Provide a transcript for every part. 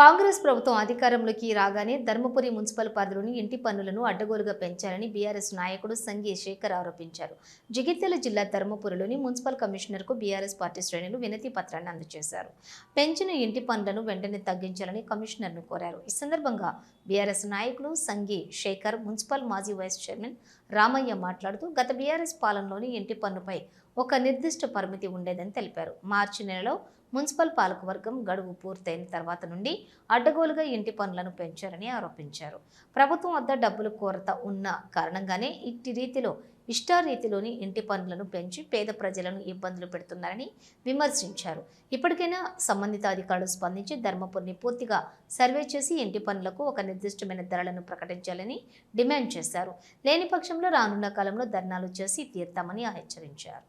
కాంగ్రెస్ ప్రభుత్వం అధికారంలోకి రాగానే ధర్మపురి మున్సిపల్ పరిధిలోని ఇంటి పన్నులను అడ్డగోలుగా పెంచారని బీఆర్ఎస్ నాయకుడు సంఘీ శేఖర్ ఆరోపించారు. జగిత్యాల జిల్లా ధర్మపురిలోని మున్సిపల్ కమిషనర్కు బీఆర్ఎస్ పార్టీ శ్రేణులు వినతి పత్రాన్ని అందజేశారు. పెంచిన ఇంటి పన్నులను వెంటనే తగ్గించాలని కమిషనర్ను కోరారు. ఈ సందర్భంగా బీఆర్ఎస్ నాయకులు సంఘీ శేఖర్, మున్సిపల్ మాజీ వైస్ చైర్మన్ రామయ్య మాట్లాడుతూ గత బీఆర్ఎస్ పాలనలోని ఇంటి పన్నుపై ఒక నిర్దిష్ట పరిమితి ఉండేదని తెలిపారు. మార్చి నెలలో మున్సిపల్ పాలకవర్గం గడువు పూర్తయిన తర్వాత నుండి అడ్డగోలుగా ఇంటి పన్నులను పెంచారని ఆరోపించారు. ప్రభుత్వం వద్ద డబ్బుల కొరత ఉన్న కారణంగానే ఇట్టి రీతిలో ఇష్టారీతిలోని ఇంటి పన్నులను పెంచి పేద ప్రజలను ఇబ్బందులు పెడుతున్నారని విమర్శించారు. ఇప్పటికైనా సంబంధిత అధికారులు స్పందించి ధర్మపురిని పూర్తిగా సర్వే చేసి ఇంటి పన్నులకు ఒక నిర్దిష్టమైన ధరలను ప్రకటించాలని డిమాండ్ చేశారు. లేని పక్షంలో రానున్న కాలంలో ధర్నాలు చేసి తీర్తామని హెచ్చరించారు.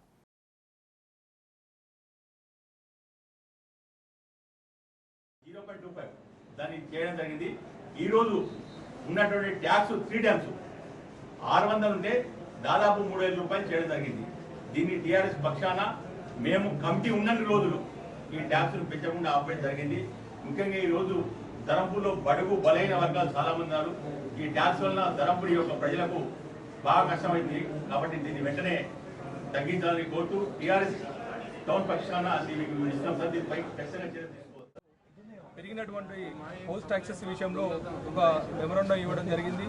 దాన్ని చేయడం జరిగింది. ఈరోజు ఉన్నటువంటి ట్యాక్స్ 3 టైమ్స్ 600 ఉంటే దాదాపు 3000 రూపాయలు చేయడం జరిగింది. దీన్ని టీఆర్ఎస్ పక్షాన మేము కమిటీ ఉన్నన్ని రోజులు ఈ ట్యాక్స్ను పెంచకుండా ఆపేయడం జరిగింది. ముఖ్యంగా ఈరోజు ధర్మపురిలో బడుగు బలైన వర్గాలు చాలా మంది ఉన్నారు. ఈ ట్యాక్స్ వలన ధర్మపురి యొక్క ప్రజలకు బాగా కష్టమైంది. కాబట్టి దీన్ని వెంటనే తగ్గించాలని కోరుతూ టీఆర్ఎస్ టౌన్ పక్షాన దీనికి ఇష్టం సార్ దీనిపై ఖచ్చితంగా చర్య పెరిగినటువంటి హౌస్ ట్యాక్సెస్ విషయంలో ఒక మెమరాండం ఇవ్వడం జరిగింది.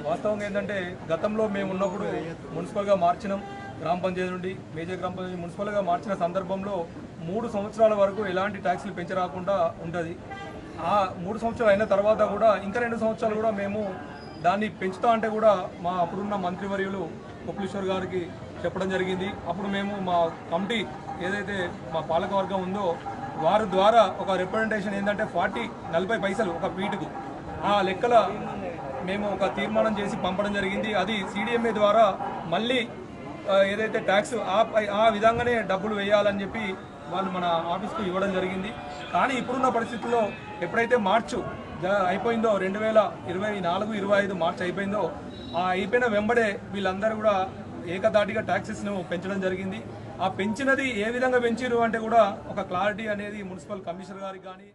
వాస్తవంగా ఏంటంటే గతంలో మేము ఉన్నప్పుడు మున్సిపల్గా మార్చినాం, గ్రామ పంచాయతీ నుండి మేజర్ గ్రామ పంచాయతీ మున్సిపల్గా మార్చిన సందర్భంలో 3 సంవత్సరాల వరకు ఎలాంటి ట్యాక్సులు పెంచరాకుండా ఉంటుంది. ఆ 3 సంవత్సరాలు అయిన తర్వాత కూడా ఇంకా 2 సంవత్సరాలు కూడా మేము దాన్ని పెంచుతా అంటే కూడా మా అప్పుడున్న మంత్రివర్యులు కొప్పులీశ్వర్ గారికి చెప్పడం జరిగింది. అప్పుడు మేము మా కమిటీ ఏదైతే మా పాలకవర్గం ఉందో వారి ద్వారా ఒక రిప్రజెంటేషన్ ఏంటంటే 40 పైసలు ఒక ఫీటుకు ఆ లెక్కల మేము ఒక తీర్మానం చేసి పంపడం జరిగింది. అది CDMA ద్వారా మళ్ళీ ఏదైతే ట్యాక్స్ ఆ విధంగానే డబ్బులు వేయాలని చెప్పి వాళ్ళు మన ఆఫీస్కు ఇవ్వడం జరిగింది. కానీ ఇప్పుడున్న పరిస్థితుల్లో ఎప్పుడైతే మార్చు అయిపోయిందో 2024-25 మార్చి అయిపోయిందో ఆ అయిపోయిన వెంబడే వీళ్ళందరూ కూడా ఏకదాటిగా ట్యాక్సెస్ను పెంచడం జరిగింది. ఆ పెంచినది ఏ విధంగా పెంచారు అంటే కూడా ఒక క్లారిటీ అనేది మున్సిపల్ కమిషనర్ గారికి కానీ